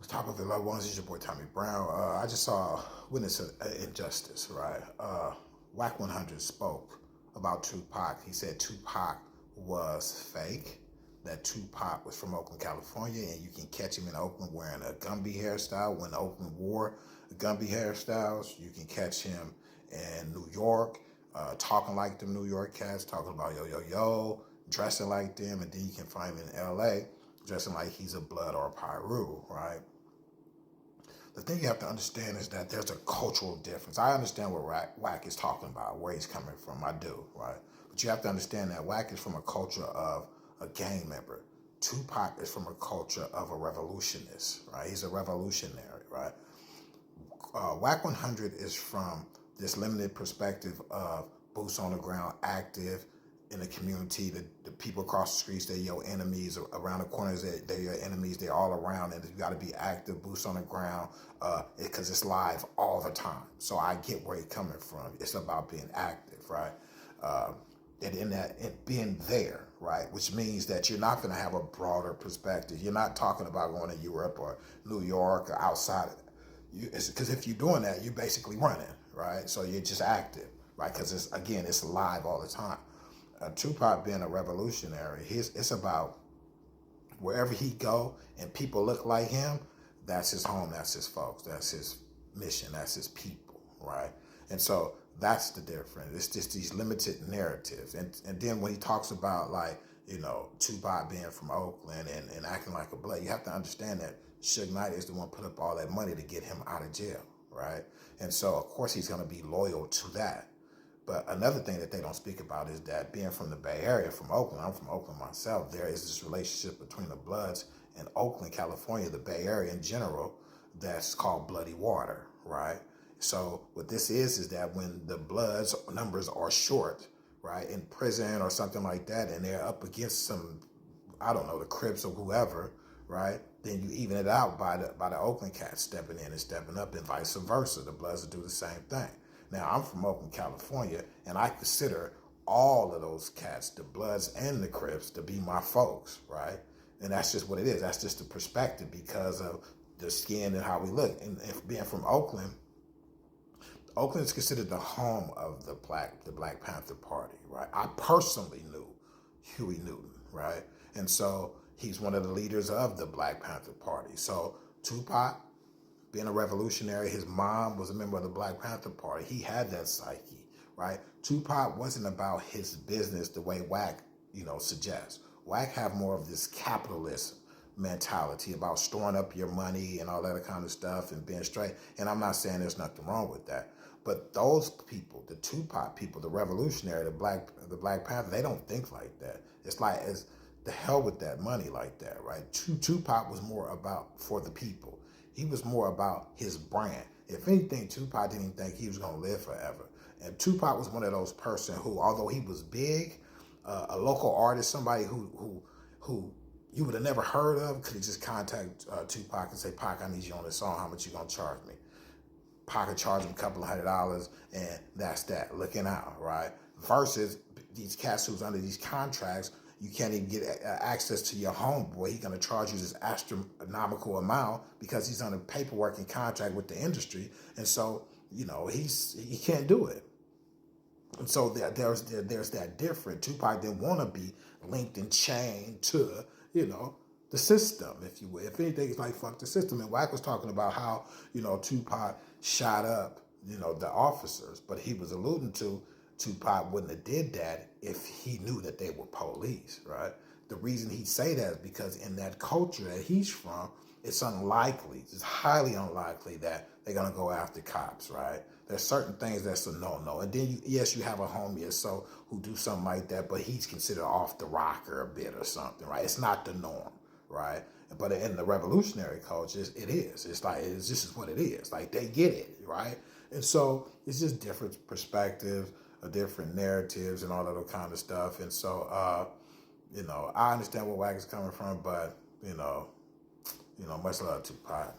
Top of the loved ones, is your boy Tommy Brown. I just saw Witness of Injustice, right? Wack100 spoke about Tupac. He said Tupac was fake, that Tupac was from Oakland, California, and you can catch him in Oakland wearing a Gumby hairstyle. When Oakland wore Gumby hairstyles, you can catch him in New York, talking like them New York cats, talking about yo, yo, yo, dressing like them, and then you can find him in LA dressing like he's a Blood or a Pyru, right? The thing you have to understand is that there's a cultural difference. I understand what Wack is talking about, where he's coming from. I do, right? But you have to understand that Wack is from a culture of a gang member. Tupac is from a culture of a revolutionist, right? He's a revolutionary, right? Wack100 is from this limited perspective of boots on the ground, active in the community. The people across the streets, they're your enemies. Around the corners, they're your enemies. They're all around, and you got to be active, boots on the ground, because it's live all the time. So I get where he's coming from. It's about being active, right? And in that, and being there, right? Which means that you're not going to have a broader perspective. You're not talking about going to Europe or New York or outside of it. Because if you're doing that, you're basically running, right? So you're just active, right? Because it's live all the time. Tupac being a revolutionary, it's about wherever he go and people look like him, that's his home, that's his folks, that's his mission, that's his people, right? And so that's the difference. It's just these limited narratives. And then when he talks about, like, you know, Tupac being from Oakland and acting like a Blood, you have to understand that Suge Knight is the one put up all that money to get him out of jail, right? And so of course he's gonna be loyal to that. But another thing that they don't speak about is that being from the Bay Area, from Oakland, I'm from Oakland myself, there is this relationship between the Bloods and Oakland, California, the Bay Area in general, that's called bloody water, right? So what this is that when the Bloods numbers are short, right, in prison or something like that, and they're up against some, I don't know, the Crips or whoever, right, then you even it out by the Oakland cats stepping in and stepping up, and vice versa. The Bloods will do the same thing. Now, I'm from Oakland, California, and I consider all of those cats, the Bloods and the Crips, to be my folks, right? And that's just what it is. That's just the perspective because of the skin and how we look. And being from Oakland, Oakland is considered the home of the Black Panther Party, right? I personally knew Huey Newton, right? And so he's one of the leaders of the Black Panther Party. So Tupac, being a revolutionary, his mom was a member of the Black Panther Party. He had that psyche, right? Tupac wasn't about his business the way Wack, suggests. Wack have more of this capitalist mentality about storing up your money and all that kind of stuff and being straight. And I'm not saying there's nothing wrong with that. But those people, the Tupac people, the revolutionary, the Black Panther, they don't think like that. It's like, it's the hell with that money like that, right? Tupac was more about for the people. He was more about his brand. If anything, Tupac didn't think he was going to live forever. And Tupac was one of those person who, although he was big, a local artist, somebody who you would have never heard of, could just contact Tupac and say, Pac, I need you on this song. How much you going to charge me? Pac could charge him a couple of $100, and that's that. Looking out, right? Versus these cats who's under these contracts, you can't even get access to your homeboy. He's going to charge you this astronomical amount because he's under paperwork and contract with the industry. And so, he can't do it. And so there's that difference. Tupac didn't want to be linked and chained to, the system, if you will. If anything, it's like, fuck the system. And Wack was talking about how, Tupac shot up, the officers. But he was alluding to Tupac wouldn't have did that if he knew that they were police, right? The reason he'd say that is because in that culture that he's from, it's unlikely, it's highly unlikely that they're gonna go after cops, right? There's certain things that's a no-no. And then, yes, you have a homie or so who do something like that, but he's considered off the rocker a bit or something, right? It's not the norm, right? But in the revolutionary culture, it is. It's like, this is what it is. Like, they get it, right? And so it's just different perspectives, different narratives and all that kind of stuff. And so, I understand where Wack is coming from, but, much love to Tupac.